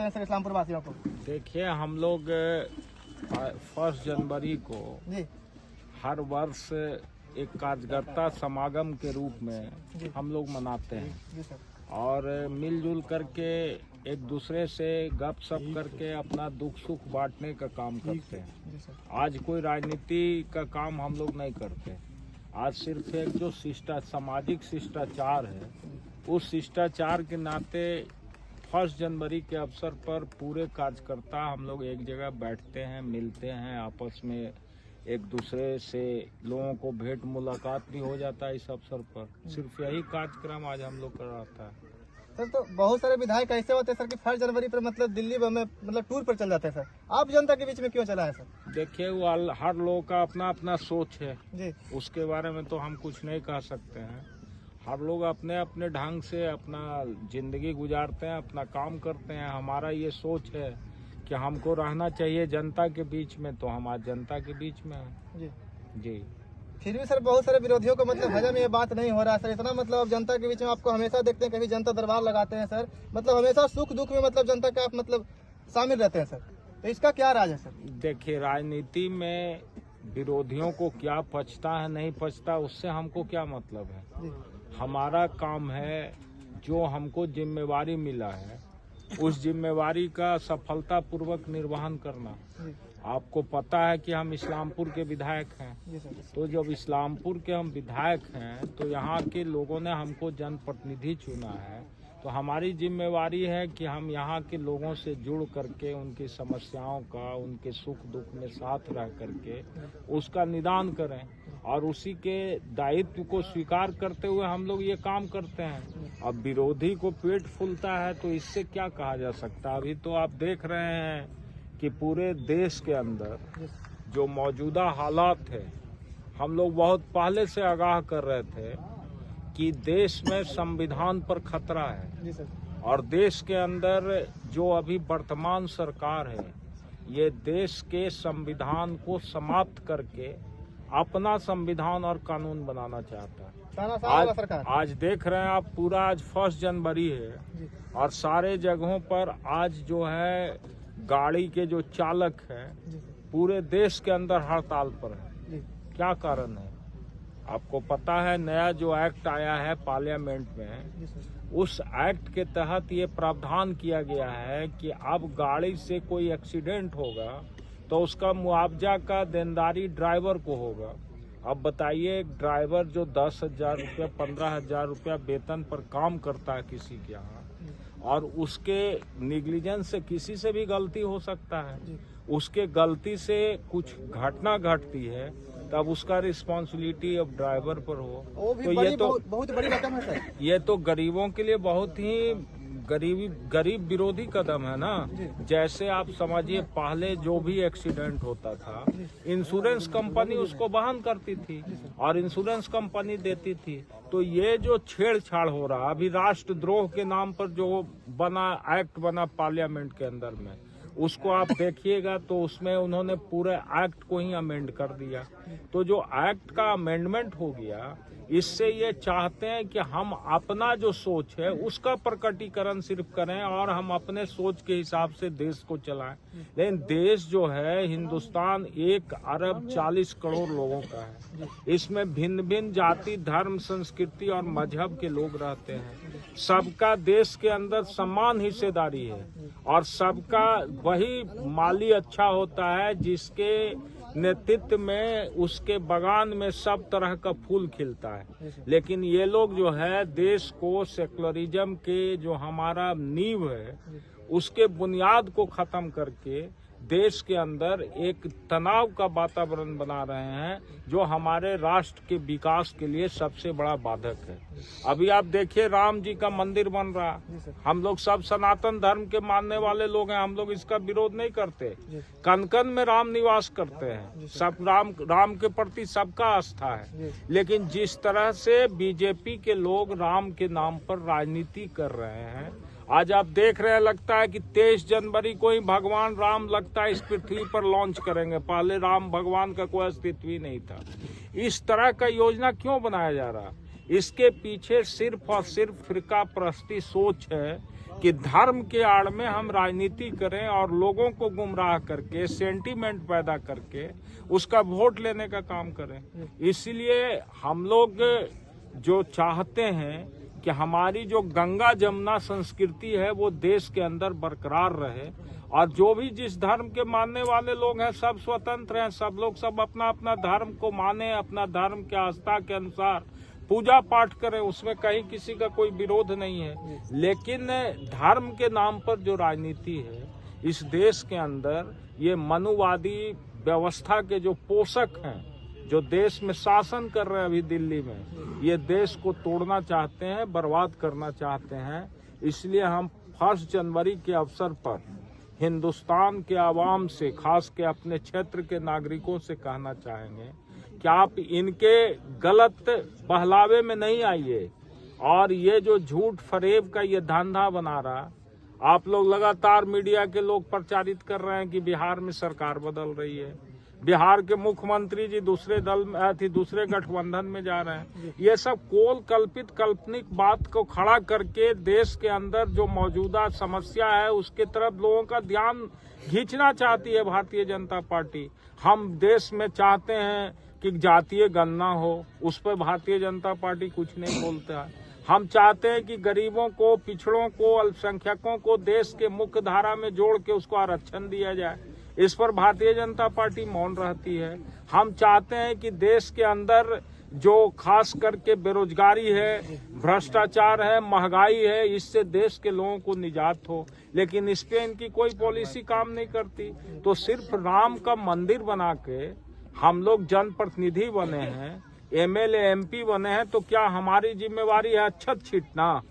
Sir Islampur वासियों को? देखिए, हम लोग 1 जनवरी को जी हर वर्ष एक कार्यकर्ता समागम के रूप में हम लोग मनाते हैं जी सर। और मिलजुल करके एक दूसरे से गपशप करके अपना दुख सुख बांटने का काम करते हैं। जी सर। आज कोई राजनीति का काम हम लोग नहीं करते। आज सिर्फ एक जो सामाजिक शिष्टाचार है, उस शिष्टाचार के नाते 1 जनवरी के अवसर पर पूरे कार्यकर्ता हम लोग एक जगह बैठते हैं, मिलते हैं, आपस में एक दूसरे से लोगों को भेंट मुलाकात भी हो जाता है। इस अवसर पर सिर्फ यही कार्यक्रम आज हम लोग कर रहा था। सर तो बहुत सारे विधायक ऐसे होते हैं सर कि 1 जनवरी पर मतलब दिल्ली में मतलब टूर पर चल जाते हैं सर, आप जनता के बीच में क्यों चला है सर? देखिए, वो हर लोगों का अपना अपना सोच है जी, उसके बारे में तो हम कुछ नहीं कह सकते हैं। हर लोग अपने अपने ढंग से अपना जिंदगी गुजारते हैं, अपना काम करते हैं। हमारा ये सोच है कि हमको रहना चाहिए जनता के बीच में, तो हम आज जनता के बीच में हैं। जी जी। फिर भी सर बहुत सारे विरोधियों को मतलब हजम ये बात नहीं हो रहा है सर, इतना मतलब जनता के बीच में आपको हमेशा देखते हैं, कभी जनता दरबार लगाते हैं सर, मतलब हमेशा सुख दुख में मतलब जनता का आप मतलब शामिल रहते हैं सर, तो इसका क्या राज है सर? देखिए, राजनीति में विरोधियों को क्या पचता है नहीं पचता उससे हमको क्या मतलब है। जी हमारा काम है, जो हमको जिम्मेवारी मिला है उस जिम्मेवारी का सफलतापूर्वक निर्वहन करना। जी आपको पता है कि हम इस्लामपुर के विधायक हैं, जी सर। तो जब इस्लामपुर के हम विधायक हैं तो यहाँ के लोगों ने हमको जनप्रतिनिधि चुना है, तो हमारी जिम्मेवारी है कि हम यहाँ के लोगों से जुड़ करके उनकी समस्याओं का, उनके सुख दुख में साथ रह करके उसका निदान करें, और उसी के दायित्व को स्वीकार करते हुए हम लोग ये काम करते हैं। अब विरोधी को पेट फूलता है तो इससे क्या कहा जा सकता है? अभी तो आप देख रहे हैं कि पूरे देश के अंदर जो मौजूदा हालात है, हम लोग बहुत पहले से आगाह कर रहे थे कि देश में संविधान पर खतरा है। जी सर। और देश के अंदर जो अभी वर्तमान सरकार है, ये देश के संविधान को समाप्त करके अपना संविधान और कानून बनाना चाहता है। आज देख रहे हैं आप, पूरा आज 1 जनवरी है और सारे जगहों पर आज जो है गाड़ी के जो चालक हैं पूरे देश के अंदर हड़ताल पर है। क्या कारण है? आपको पता है, नया जो एक्ट आया है पार्लियामेंट में, उस एक्ट के तहत ये प्रावधान किया गया है कि अब गाड़ी से कोई एक्सीडेंट होगा तो उसका मुआवजा का देनदारी ड्राइवर को होगा। अब बताइए, एक ड्राइवर जो 10,000 रुपया 15,000 रुपया वेतन पर काम करता है किसी के यहाँ, और उसके निग्लिजेंस से किसी से भी गलती हो सकता है, उसके गलती से कुछ घटना घटती है, तब उसका रिस्पॉन्सिबिलिटी अब ड्राइवर पर हो, तो ये तो बहुत बड़ी रकम है सर। ये तो गरीबों के लिए बहुत ही गरीब विरोधी कदम है ना। जैसे आप समझिए, पहले जो भी एक्सीडेंट होता था इंश्योरेंस कंपनी उसको वहन करती थी और इंश्योरेंस कंपनी देती थी। तो ये जो छेड़छाड़ हो रहा, अभी राष्ट्रद्रोह के नाम पर जो एक्ट बना पार्लियामेंट के अंदर में, उसको आप देखिएगा तो उसमें उन्होंने पूरे एक्ट को ही अमेंड कर दिया। तो जो एक्ट का अमेंडमेंट हो गया, इससे ये चाहते हैं कि हम अपना जो सोच है उसका प्रकटीकरण सिर्फ करें और हम अपने सोच के हिसाब से देश को चलाएं। लेकिन देश जो है, हिंदुस्तान 1 अरब 40 करोड़ लोगों का है। इसमें भिन्न भिन्न जाति, धर्म, संस्कृति और मजहब के लोग रहते हैं। सबका देश के अंदर समान हिस्सेदारी है और सबका वही माली अच्छा होता है जिसके नेतृत्व में उसके बगान में सब तरह का फूल खिलता है। लेकिन ये लोग जो है, देश को सेकुलरिज्म के जो हमारा नींव है उसके बुनियाद को खत्म करके देश के अंदर एक तनाव का वातावरण बना रहे हैं, जो हमारे राष्ट्र के विकास के लिए सबसे बड़ा बाधक है। अभी आप देखिए, राम जी का मंदिर बन रहा, हम लोग सब सनातन धर्म के मानने वाले लोग हैं, हम लोग इसका विरोध नहीं करते। कन कन में राम निवास करते हैं, सब राम के प्रति सबका आस्था है। लेकिन जिस तरह से बीजेपी के लोग राम के नाम पर राजनीति कर रहे हैं, आज आप देख रहे हैं, लगता है कि 23 जनवरी को ही भगवान राम लगता है इस पृथ्वी पर लॉन्च करेंगे। पहले राम भगवान का कोई अस्तित्व ही नहीं था। इस तरह का योजना क्यों बनाया जा रहा? इसके पीछे सिर्फ और सिर्फ फिरका परस्ती सोच है कि धर्म के आड़ में हम राजनीति करें और लोगों को गुमराह करके सेंटीमेंट पैदा करके उसका वोट लेने का काम करें। इसलिए हम लोग जो चाहते हैं कि हमारी जो गंगा जमुना संस्कृति है वो देश के अंदर बरकरार रहे और जो भी जिस धर्म के मानने वाले लोग हैं सब स्वतंत्र हैं, सब लोग सब अपना अपना धर्म को माने, अपना धर्म के आस्था के अनुसार पूजा पाठ करें, उसमें कहीं किसी का कोई विरोध नहीं है। लेकिन धर्म के नाम पर जो राजनीति है इस देश के अंदर, ये मनुवादी व्यवस्था के जो पोषक हैं, जो देश में शासन कर रहे हैं अभी दिल्ली में, ये देश को तोड़ना चाहते हैं, बर्बाद करना चाहते हैं। इसलिए हम 1 जनवरी के अवसर पर हिंदुस्तान के आवाम से, खास के अपने क्षेत्र के नागरिकों से कहना चाहेंगे कि आप इनके गलत बहलावे में नहीं आइए और ये जो झूठ फरेब का ये धंधा बना रहा, आप लोग लगातार मीडिया के लोग प्रचारित कर रहे हैं कि बिहार में सरकार बदल रही है, बिहार के मुख्यमंत्री जी दूसरे दल में दूसरे गठबंधन में जा रहे हैं। ये सब कल्पित काल्पनिक बात को खड़ा करके देश के अंदर जो मौजूदा समस्या है उसके तरफ लोगों का ध्यान खींचना चाहती है भारतीय जनता पार्टी। हम देश में चाहते हैं कि जातीय गणना हो, उस पर भारतीय जनता पार्टी कुछ नहीं बोलता है। हम चाहते हैं कि गरीबों को, पिछड़ों को, अल्पसंख्यकों को देश के मुख्य धारा में जोड़ के उसको आरक्षण दिया जाए, इस पर भारतीय जनता पार्टी मौन रहती है। हम चाहते हैं कि देश के अंदर जो खास करके बेरोजगारी है, भ्रष्टाचार है, महंगाई है, इससे देश के लोगों को निजात हो, लेकिन इस पे इनकी कोई पॉलिसी काम नहीं करती। तो सिर्फ राम का मंदिर बना के हम लोग जनप्रतिनिधि बने हैं, एमएलए एमपी बने हैं, तो क्या हमारी जिम्मेवारी है अच्छत छींटना?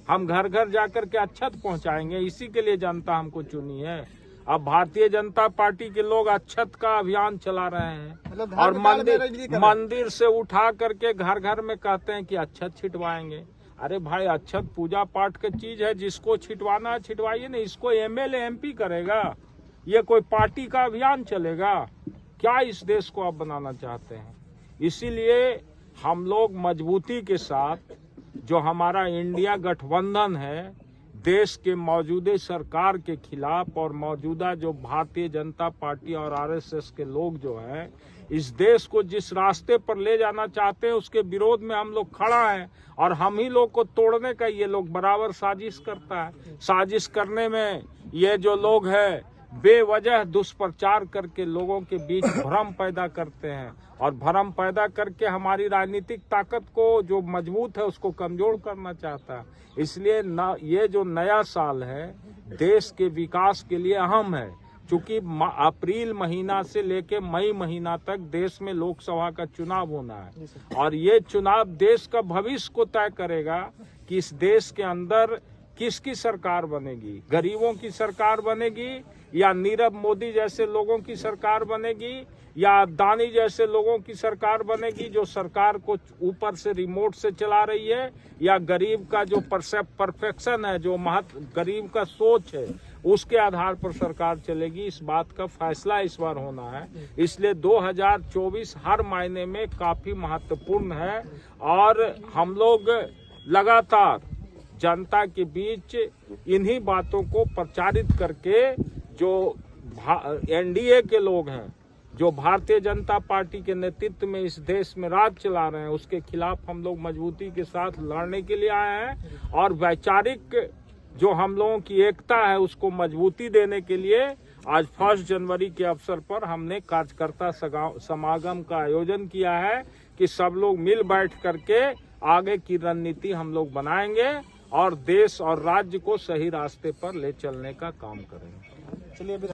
हम घर घर जाकर के अच्छत पहुंचाएंगे? इसी के लिए जनता हमको चुनी है। अब भारतीय जनता पार्टी के लोग अच्छत का अभियान चला रहे हैं और मंदिर से उठा करके घर घर में कहते हैं कि अच्छत छिटवाएंगे। अरे भाई, अच्छत पूजा पाठ की चीज है, जिसको छिटवाना है छिटवाइए ना, इसको एमएलए एमपी करेगा, ये कोई पार्टी का अभियान चलेगा क्या? इस देश को आप बनाना चाहते हैं। इसीलिए हम लोग मजबूती के साथ जो हमारा इंडिया गठबंधन है, देश के मौजूदा सरकार के खिलाफ और मौजूदा जो भारतीय जनता पार्टी और आरएसएस के लोग जो हैं, इस देश को जिस रास्ते पर ले जाना चाहते हैं उसके विरोध में हम लोग खड़ा हैं और हम ही लोग को तोड़ने का ये लोग बराबर साजिश करता है। साजिश करने में ये जो लोग हैं बेवजह दुष्प्रचार करके लोगों के बीच भ्रम पैदा करते हैं और भ्रम पैदा करके हमारी राजनीतिक ताकत को जो मजबूत है उसको कमजोर करना चाहता है। इसलिए ये जो नया साल है देश के विकास के लिए अहम है, क्योंकि अप्रैल महीना से लेके मई महीना तक देश में लोकसभा का चुनाव होना है और ये चुनाव देश का भविष्य को तय करेगा कि इस देश के अंदर किसकी सरकार बनेगी, गरीबों की सरकार बनेगी या नीरव मोदी जैसे लोगों की सरकार बनेगी या अदानी जैसे लोगों की सरकार बनेगी जो सरकार को ऊपर से रिमोट से चला रही है, या गरीब का जो परफेक्शन है, जो गरीब का सोच है, उसके आधार पर सरकार चलेगी। इस बात का फैसला इस बार होना है। इसलिए 2024 हर मायने में काफी महत्वपूर्ण है और हम लोग लगातार जनता के बीच इन्हीं बातों को प्रचारित करके जो एनडीए के लोग हैं, जो भारतीय जनता पार्टी के नेतृत्व में इस देश में राज चला रहे हैं, उसके खिलाफ हम लोग मजबूती के साथ लड़ने के लिए आए हैं और वैचारिक जो हम लोगों की एकता है उसको मजबूती देने के लिए आज 1 जनवरी के अवसर पर हमने कार्यकर्ता समागम का आयोजन किया है कि सब लोग मिल बैठ करके आगे की रणनीति हम लोग बनाएंगे और देश और राज्य को सही रास्ते पर ले चलने का काम करेंगे। चलिए।